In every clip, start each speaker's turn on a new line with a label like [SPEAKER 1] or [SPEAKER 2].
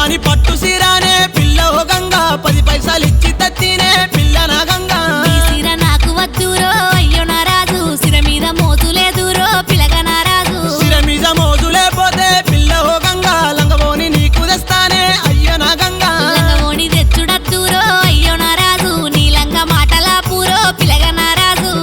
[SPEAKER 1] పద్మాని పట్టు సీరానే పిల్ల ఓ గంగా 10 పైసలిచ్చి తత్తినే పిల్ల నా గంగా
[SPEAKER 2] నీ సిర నాకు వద్దురో అయ్యో నా రాజు సిర మీద మోతులేదురో పిలగా నా రాజు
[SPEAKER 1] సిర మీద మోజులేపోతే పిల్ల ఓ గంగా లంగబోని నీకు తెస్తానే అయ్యో నా గంగా
[SPEAKER 2] లంగవోని తెచ్చుడద్దురో అయ్యో నా రాజు నీ లంగ మాటలా పూరో పిలగా నా రాజు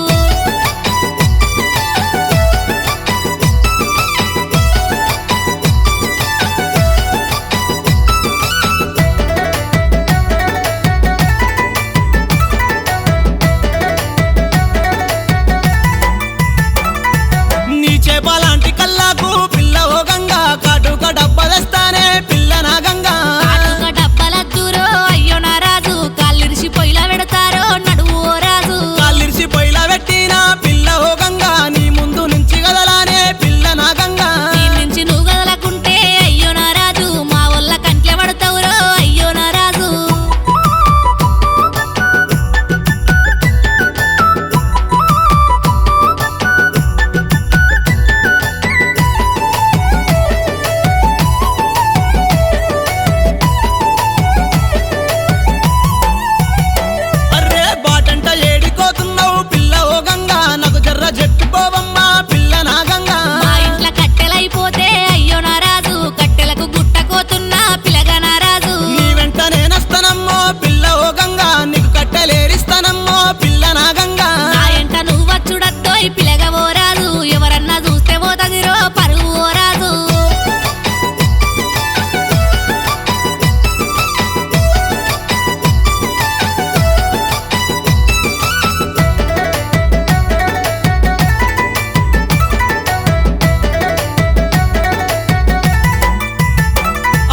[SPEAKER 1] నీ చేపలాంటి కల్లాకు పిల్ల ఓ గంగా కాటుక డబ్బ తెస్తానే పిల్ల నా గంగా
[SPEAKER 2] కాటుక డబ్బలద్దురో అయ్యో నా రాజు కాళ్ళిరిసి పొయ్యిలో పెడతారో నడువు ఓ రాజు
[SPEAKER 1] కాళ్ళిరిసి పొయ్యిలా పెట్టినా పిల్ల ఓ గంగా నీ ముందు నుంచి కదలానే పిల్ల నా గంగా
[SPEAKER 2] నీ నుంచి నువ్వు కదలకుంటే అయ్యో నా రాజు మా వల్ల కంట్లే పడతావురో అయ్యో నా రాజు
[SPEAKER 1] అర్రే బాటంట ఏడికోతున్నావు పిల్ల ఓ గంగా నాకు జర్ర చెప్పుకోవమ్మా పిల్ల నా గంగా
[SPEAKER 2] మా ఇంట్లో కట్టెలైపోతే అయ్యో నా రాజు కట్టెలకు గుట్టకోతున్నా పిలగా నా రాజు
[SPEAKER 1] నీ వెంట నేనొస్తానమ్మో పిల్ల ఓ గంగా నీకు కట్టెలేరిస్తానమ్మో పిల్ల నా గంగా
[SPEAKER 2] నా ఎంట నువ్వు వచ్చుడద్దోయ్ పిలగవో రాజు ఎవరన్నా చూస్తే పోతదిరో పరువు ఓ రాజు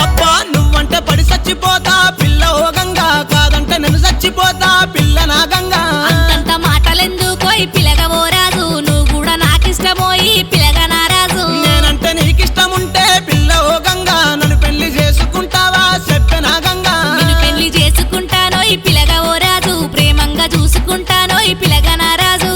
[SPEAKER 1] అబ్బా నువ్వంటే పడి చచ్చిపోతా పిల్ల ఓ గంగా కాదంటే నేను చచ్చిపోతా పిల్ల నా గంగా
[SPEAKER 2] అంతంత మాటలెందుకోయ్ పిలగవో రాజు నువ్వు కూడా నాకిష్టమోయి పిలగా నా రాజు
[SPEAKER 1] నేనంటే నీకిష్టం ఉంటే పిల్ల ఓ గంగా నన్ను పెళ్లి చేసుకుంటావా చెప్పే నా గంగా
[SPEAKER 2] నిన్ను పెళ్లి చేసుకుంటానోయ్ పిలగవో రాజు ప్రేమంగా చూసుకుంటానోయ్ పిలగా నా రాజు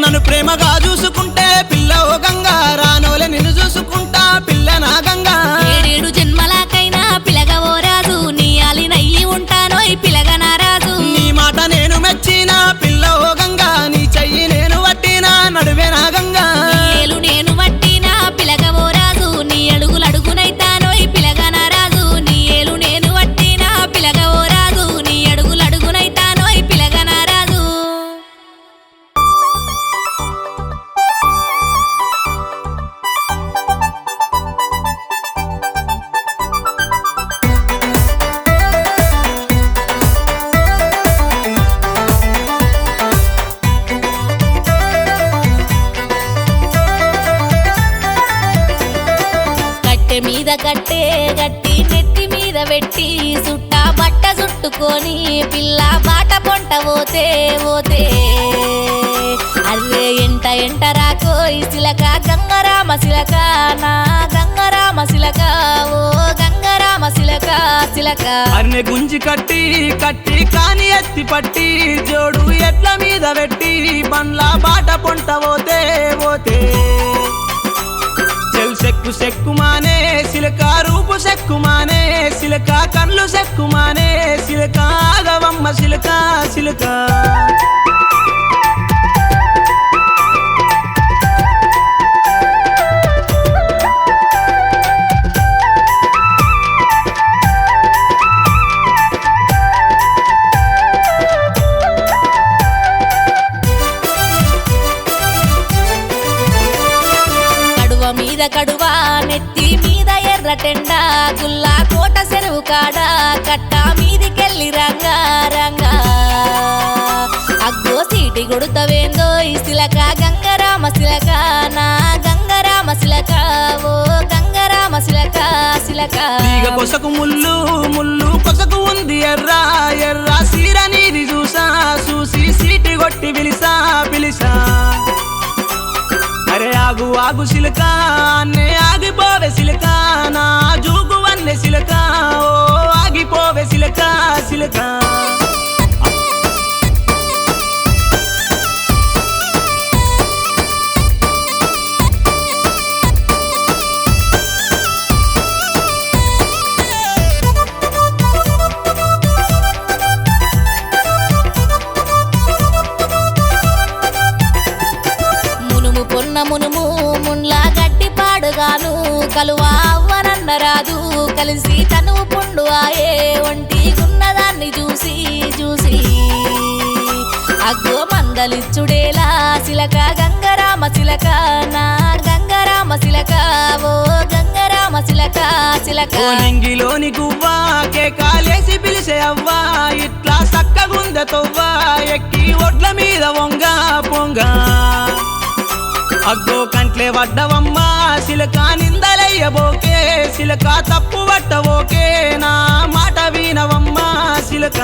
[SPEAKER 1] నన్ను ప్రేమగా చూసుకుంటే పిల్ల ఓ గంగా రానోలే నిన్ను చూసుకుంటా పిల్ల నా గంగా
[SPEAKER 2] ఏడేడు జన్మలాకైనా పిలగవో రాజు నీ ఆలినయ్యి ఉంటానోయ్ పిలగా నా రాజు
[SPEAKER 1] నీ మాట నేను మెచ్చినా పిల్ల ఓ గంగా నీ చెయ్యి నేను పట్టినా నడువే నా గంగా
[SPEAKER 2] నీ ఏలు నేను వట్టినా పిలగవో రాజు నీ అడుగులడుగునైతానోయ్ పిలగా నా రాజు నీ ఏలు నేను వట్టినా పిలగవో రాజు నీ అడుగులడుగునైతానోయ్ పిలగా నా రాజు కట్టె మీద కట్టే గట్టి నెత్తి మీద పెట్టి సుట్ట బట్ట చుట్టుకొని పిల్ల బాట పొంట పోతే పోతే అర్రే ఎంట రాకోయ్ సిలక గంగరామ సిలక నా గంగరామ సిలక ఓ గంగరామ సిలక సిలక
[SPEAKER 1] అర్నె గుంజి కట్టి కట్టి కాని ఎత్తి పట్టి జోడు ఎట్ల మీద పెట్టి బండ్ల బాట పొంట పోతే పోతే చెల్ సెక్కు సెక్కుమానే సిలక రూపు సెక్కుమానే సిలక కళ్ళు సెక్కుమానే సిలక ఆగవమ్మ సిలక సిలక
[SPEAKER 2] కడువ మీద కడువా నెత్తి మీద ఎర్ర టెండా గుల్లా కోట చెరువు కాడ కట్ట మీదికెళ్ళి రంగా రంగా అగ్గో సీటి కొడుతవేందో ఈ సిలక గంగరామ సిలక నా గంగరామ సిలక ఓ గంగరామ సిలక సిలక
[SPEAKER 1] తీగ కొసకు ముళ్ళు ముళ్ళు కొసకు ఉంది ఎర్ర ఎర్ర సీర నీది చూసా చూసి సీటి కొట్టి పిలిసా పిలిసా అరే ఆగు ఆగు సిలక నే ఆగిపోవే సిలక సిలక సిలక
[SPEAKER 2] మునుము పొన్న మునుము మున్లా గట్టి పాడుగాను కలువా అవ్వనన్నరాదు కలిసి తను పుండు ఆయే ఒంటి గున్నదాన్ని చూసి చూసి అగ్గో మందలిచ్చుడేలా సిలక గంగరామ సిలక నా గంగరామ సిలక ఓ గంగరామ సిలక సిలక
[SPEAKER 1] ఓ నింగిలోని గువ్వా కేకాలేసి పిలిసే అవ్వా ఇట్లా సక్కగుంద తొవ్వా ఎక్కి ఒడ్ల మీద వంగ పొంగ అగ్గో కంట్లే వడ్డవమ్మా సిలక నిందలయ్యబోకే సిలక తప్పు పట్టవోకే నా మాట వినవమ్మా సిలక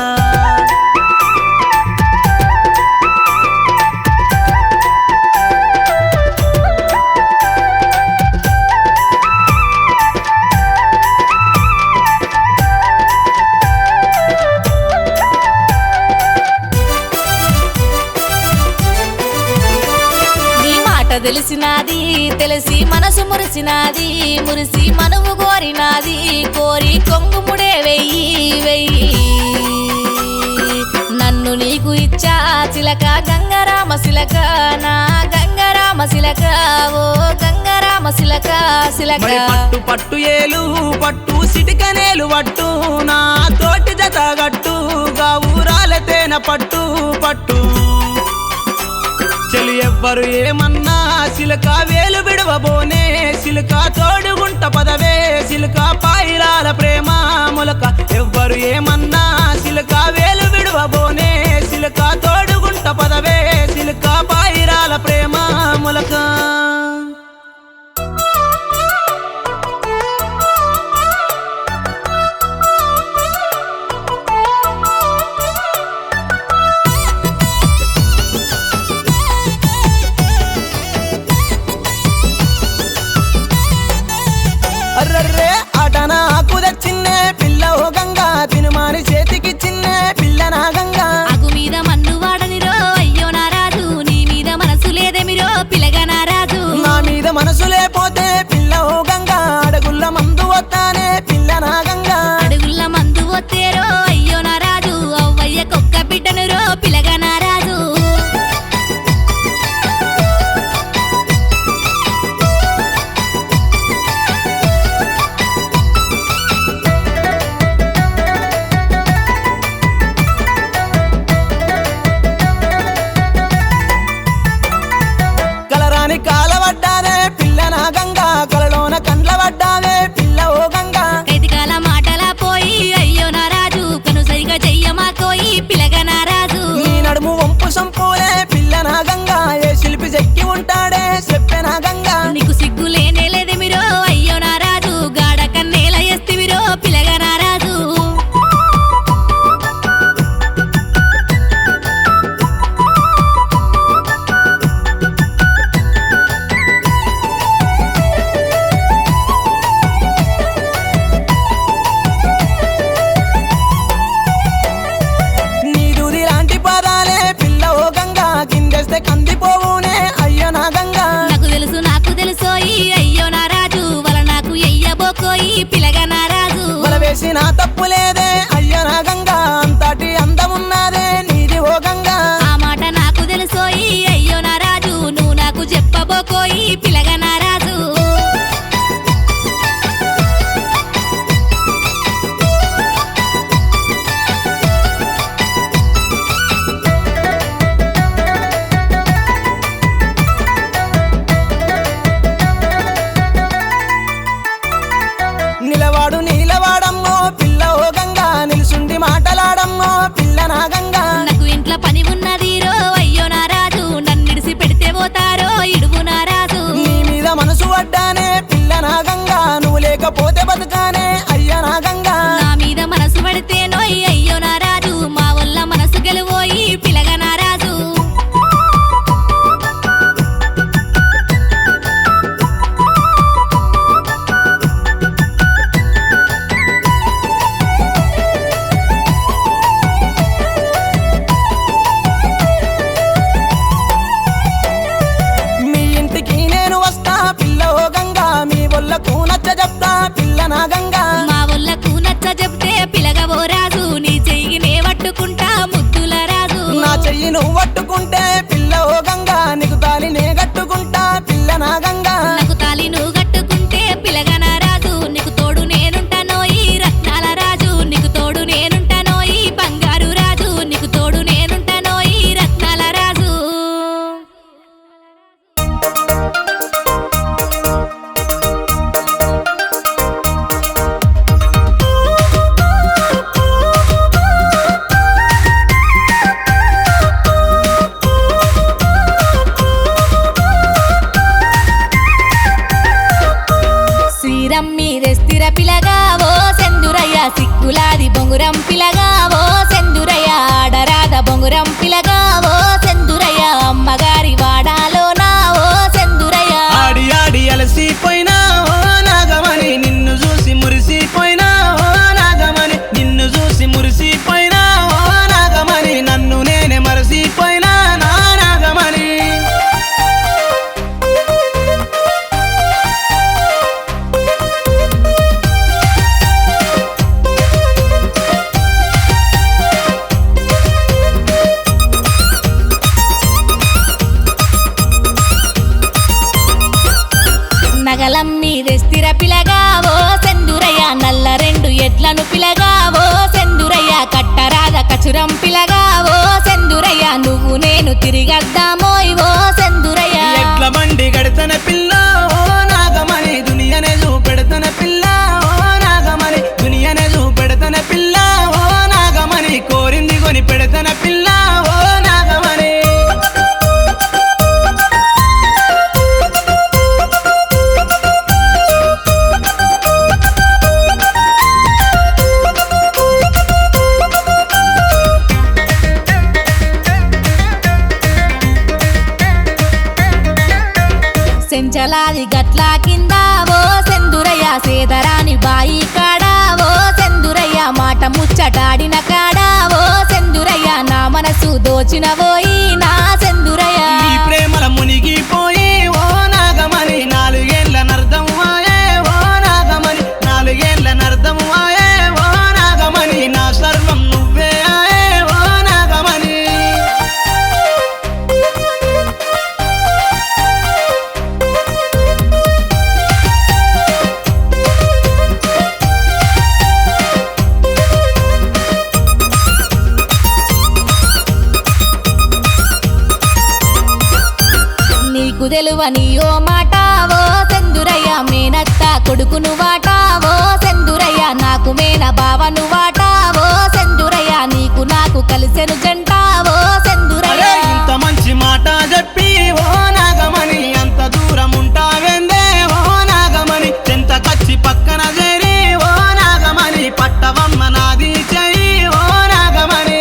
[SPEAKER 2] తెలిసినాది తెలిసి మనసు మురిసినాది మురిసి మనువు కోరినాది కోరి కొంగుముడే వెయ్యి వెయ్యి నన్ను నీకు ఇచ్చా చిలక గంగరామ సిలక నా గంగరామ సిలక ఓ గంగరామ సిలక సిలక
[SPEAKER 1] మరి పట్టు పట్టు ఏలు పట్టు సిటికనేలు పట్టు నా తోటి జత గట్టు గావురాల తేన పట్టు పట్టు చెలి ఎవ్వరు ఏమన్నా సిలక వేలు విడవబోనే సిలక తోడుగుంట పదవే సిలక పాయిరాల ప్రేమ మొలక ఎవ్వరు ఏమన్నా సిలక వేలు విడవబోనే సిలక తోడుగుంట పదవే సిలక పాయిరాల ప్రేమ మొలక అర్రర్రే ఆటనా కుదచ్చిన్నే పిల్ల ఓ గంగా తినుమాని చేతికి చిన్నే పిల్ల నా గంగా
[SPEAKER 2] అగు మీద మన్ను వాడనిరో అయ్యో నారాజు నీ మీద మనసు లేదెమిరో పిలగా నారాజు
[SPEAKER 1] నా మీద మనసు లేపోతే పిల్ల ఓ గంగా అడుగుల్ల మందు వస్తానే పిల్ల నా గంగా
[SPEAKER 2] అడుగుల్ల మందు ఒత్తేరో అయ్యో నారాజు అవ్వయ్య కుక్క బిడ్డనురో పిలగా నారాజు
[SPEAKER 1] కలరాని కాలవడ్డానే పిల్ల నా గంగా కలలోన కండ్ల పడ్డావే పిల్ల ఓ గంగా
[SPEAKER 2] కైదికాల మాటలా పోయి అయ్యో నారాజు కనుసైగా చెయ్యమా కోయి పిలగా నారాజు
[SPEAKER 1] నీ నడుము వంపు సంపూలే పిల్ల నా గంగా ఏ శిల్పి చెక్కి ఉంటాడే చెప్పే నా గంగా
[SPEAKER 2] నీకు సిగ్గు లేనే లేదెమిరో అయ్యో నారాజు గాడ కన్నేల ఎస్తివిరో పిలగా నారాజు
[SPEAKER 1] నీ దూది లాంటి పాదాలే పిల్ల ఓ గంగా కిందేస్తే కందిపోవునే అయ్యో నా గంగా
[SPEAKER 2] నాకు తెలుసోయి అయ్యో నారాజు వల నాకు ఎయ్యబోకోయి పిలగా నారాజు
[SPEAKER 1] వల వేసి నా తప్పు లేదే అయ్యో నా గంగా అంతటి అందమున్నదే నీది ఓ గంగా
[SPEAKER 2] ఆ మాట నాకు తెలుసోయి అయ్యో నారాజు నువ్వు నాకు చెప్పబోకోయి పిలగా నారాజు
[SPEAKER 1] నిలవాడు నీలవాడమ్మో పిల్ల ఓ గంగా నిలుసుండి మాటలాడమ్మో పిల్ల నా గంగా
[SPEAKER 2] నాకు ఇంట్లో పని ఉన్నదిరో అయ్యో నారాజు నన్నిడిసి పెడితే పోతారో ఇడుగు నారాజు
[SPEAKER 1] నీ మీద మనసు పడ్డానే పిల్ల నా గంగా నువ్వు లేకపోతే బతుకానే అయ్యో నా గంగా
[SPEAKER 2] నా మీద మనసు పడితే నోయ్ అయ్యో నారాజు మా వల్ల మనసు గెలువోయి పిలగా నారాజు
[SPEAKER 1] చెయ్యి నువ్వు పట్టుకుంటే పిల్ల ఓ గంగా నీకు తాలి నే కట్టుకుంటా పిల్ల నా గంగా
[SPEAKER 2] నాకు తాలి నువ్వు కట్టుకుంటే పిలగన రాజు నీకు తోడు నేనుంటానో ఈ రత్నాల రాజు నీకు తోడు నేనుంటానో ఈ బంగారు రాజు నీకు తోడు నేనుంటానో ఈ రత్నాల రాజు శ్రీరమ్మి రెస్తిర పిలగా ఓ సెందురయ్య సిక్కులాది బొంగురం పిలగా ఓ సెందురయ్య ఆడరాద బొంగురం పిలగా ఓ సెందురయ్య అమ్మగారి వాడాలోనా ఓ సెందురయ్య
[SPEAKER 1] ఆడి ఆడి అలసిపోయినా ఓ నాగమణి నిన్ను చూసి మురిసిపోయినా ఓ నాగమణి నిన్ను చూసి మురిసిపోయినా ఓ నాగమణి నన్ను నేనే మరసిపోయినా నా నాగమణి
[SPEAKER 2] నగలమ్మి రెస్తిర పిలగా ఓ సెందురయ్య నల్ల రెండు ఎడ్లను పిలగా ఓ సెందురయ్య కట్టరాద కచురం పిలగా ఓ సెందురయ్య నువ్వు నేను తిరిగద్దామోయ్ ఓ సెందురయ్య
[SPEAKER 1] ఎట్ల బండి గడతన పిల్ల ఓ నాగమణి దునియనే చూపెడతన పిల్ల ఓ నాగమణి దునియనే చూపెడతన పిల్ల ఓ నాగమణి కోరింది కొని పెడతన పిల్ల ఓ నాగమణి
[SPEAKER 2] సెంచలాది గట్ల కింద ఓ సెందురయ్య సేదరాని బాయి కాడా ఓ సెందురయ్య మాట ముచ్చటాడిన కాడా ఓ సెందురయ్య నా మనసు దోచినవోయి నా సెందురయ్య
[SPEAKER 1] ఈ ప్రేమల మునిగిపోయి ఓ నాగమణి నాలుగేళ్ల నర్దం ఆయే ఓ నాగమణి నాలుగేళ్ల నర్దం ఆయే ఓ నాగమణి నా సర్వం నువ్వే ఆయే ఓ నాగమణి
[SPEAKER 2] నీకు తెలువని ఓ మాట ఓ సెందురయ్య మేనత్త కొడుకును వాట ఓ సెందురయ్య నాకు మేన బావను వాట ఓ సెందురయ్య నీకు నాకు కలిసెను జంట ఓ సెందురయ్య
[SPEAKER 1] అరే ఇంత మంచి మాట చెప్పి ఓ నాగమణి అంత దూరం ఉంటావేందే ఓ నాగమణి చెంత కచ్చి పక్కన చేరి ఓ నాగమణి పట్టవమ్మ నాది చెయ్యి ఓ నాగమణి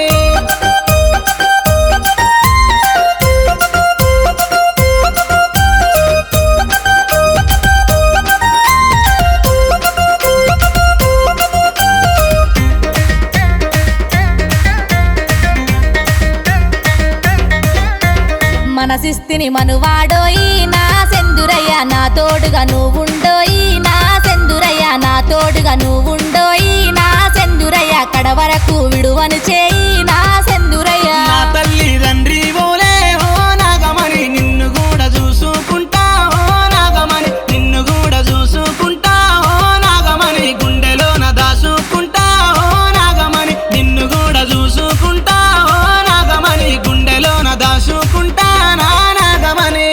[SPEAKER 2] మనసిస్తిని మనువాడోయి నా సెందురయ్య నా తోడుగా నువ్వుండోయి నా సెందురయ్య నా తోడుగా నువ్వుండోయి నా సెందురయ్య కడవరకు విడువను చేయి నా సెందురయ్య
[SPEAKER 1] నా తల్లి తండ్రి ఓలే ఓ నాగమణి నిన్ను కూడా చూసుకుంటా ఓ నాగమణి నిన్ను కూడా చూసుకుంటా ఓ నాగమణి గుండెలోన దాసుకుంటా ఓ నాగమణి నిన్ను కూడా చూసుకుంటా ఓ నాగమణి గుండెలోన దాసుకుంటా నా నాగమణి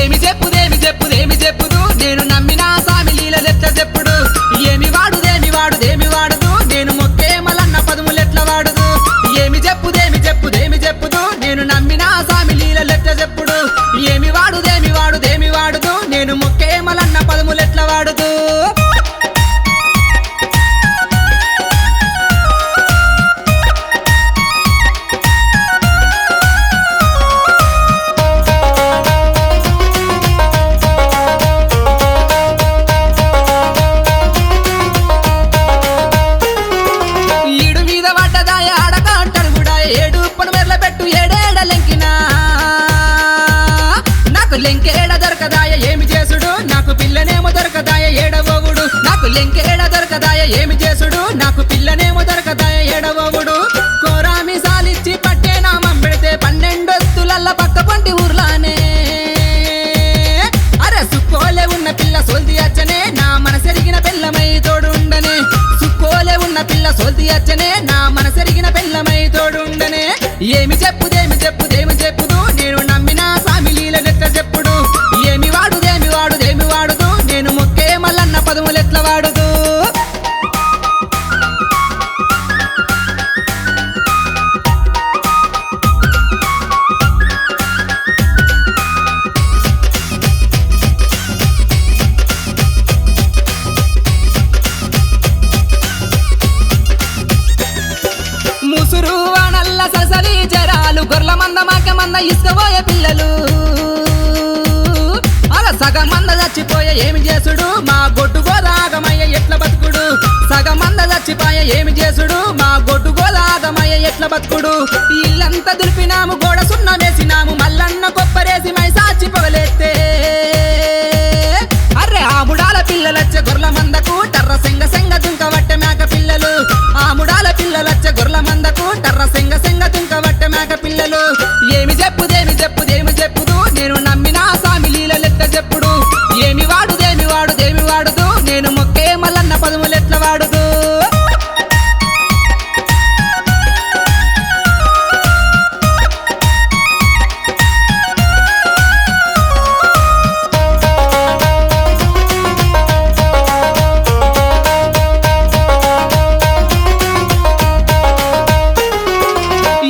[SPEAKER 1] ఏమి చెప్పుదు నేను నమ్మిన సామి లీలలెట్ల చెప్పుడు ఏమి వాడుదు నేను మొక్కే మల్లన్న పదములెట్ల వాడుదు ఏమి చెప్పుదు నేను నమ్మిన సామి లీలలెట్ల చెప్పుడు ఏమి వాడుదు నేను మొక్కే మల్లన్న పదములెట్ల వాడుదు లెంకేడ దొరకదాయ ఏమి చేసుడు నాకు పిల్లనేమో దొరకదాయ ఏడవగుడు నాకు లెంకేడ దొరకదాయ ఏమి చేసుడు నాకు పిల్లనేమో దొరకదాయ ఏడవగుడు కోరామి సాలిచ్చి పట్టే నామం పెడితే 12 ఒత్తులల్ల పక్క పొంటి ఊర్లానే అరే సుక్కోలే ఉన్న పిల్ల సోల్ది అచ్చనే నా మనసెరిగిన పిల్లమై తోడుండనే సుక్కోలే ఉన్న పిల్ల సోల్ది అచ్చనే నా మనసెరిగిన పిల్లమై తోడుండనే ఏమి చెప్పుదు నేను నమ్మిన సామి లీలలెట్ల చెప్పుడు ఏమి వాడుదు నేను మొక్కే మల్లన్న పదములెట్ల వాడుదు ముసురు వానల్ల ససలి జరాలు గొర్ల మంద మాక మంద ఇసుకపోయే పిల్లలు అలా సగం మంద చచ్చిపోయే ఏమి చేసుడు మా గొడ్డు గోదాగమయ్య ఎట్ల బతుకుడు సగం మంద చచ్చిపోయే ఏమి చేసుడు మా గొడ్డు గోదాగమయ్య ఎట్ల బతుకుడు ఇల్లంతా దులిపినాము గోడ సున్న వేసినాము మల్లన్న కొప్పరేసి మై సాచి పొగలేస్తే అర్రే ఆముడాల పిల్లలచ్చే గొర్ల మందకు టర్ర సెంగ దుంకవట్టె మేక పిల్లలు ఆముడాల పిల్లలచ్చే గొర్ల మందకు టర్ర సెంగ దుంకవట్టె మేక పిల్లలు ఏమి చెప్పుదు నేను నమ్మిన సామి లీలలెట్ల చెప్పుడు ఏమి వాడుదు నేను మొక్కే మల్లన్న పదములెట్ల వాడుదు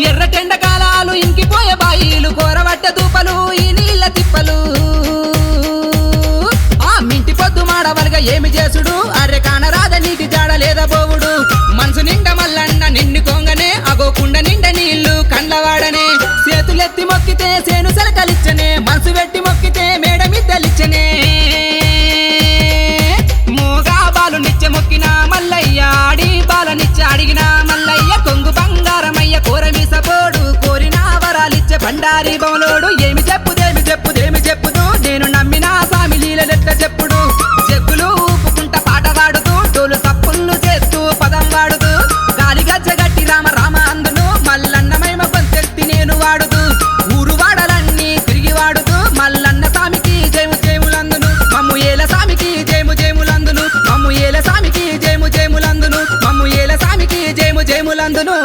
[SPEAKER 1] ఎర్రటెండకాలాలు ఇంకిపోయే బాయిలు కోరవట్ట దూపలు ఈ నీళ్ళ తిప్పలు ఆ మింటి పొద్దు మాడవలుగా ఏమి చేసుడు అర్రె కానరాద నీటి జాడ లేదా బోవుడు మనసు నిండా మల్లన్న నిన్ను కొంగనే అగోకుండ నిండా నీళ్లు కండ్లవాడనే చేతులెత్తి మొక్కితే సేను సెలకలిచ్చనే మనసు పెట్టి మొక్కితే మేడ మిద్దలిచ్చనే మోగా బాలు నిచ్చ మొక్కిన మల్లయ్య ఆడి బాలనిచ్చ అడిగిన మల్లయ్య కొంగు బంగారమయ్య కోరమి సపోడు కోరిన వరాలిచ్చే బండారి బౌలోడు ఏమి చెప్పుదు నేను నమ్మిన సామి లీలలెట్ల చెప్పుడు చెక్కులు ఊపుకుంట పాట వాడుతూ డోలు తప్పుళ్ళు చేస్తూ పదం వాడుతూ గాలి గజ్జగట్టి రామ అందును మల్లన్న మైమ కొంచెత్తి నేను వాడుతూ ఊరు వాడలన్నీ తిరిగి వాడుతూ మల్లన్న సామికి జయములందును మమ్ము ఏల సామికి జయములందును మమ్ము ఏల సామికి జయములందును మమ్ము ఏల సామికి జయములందును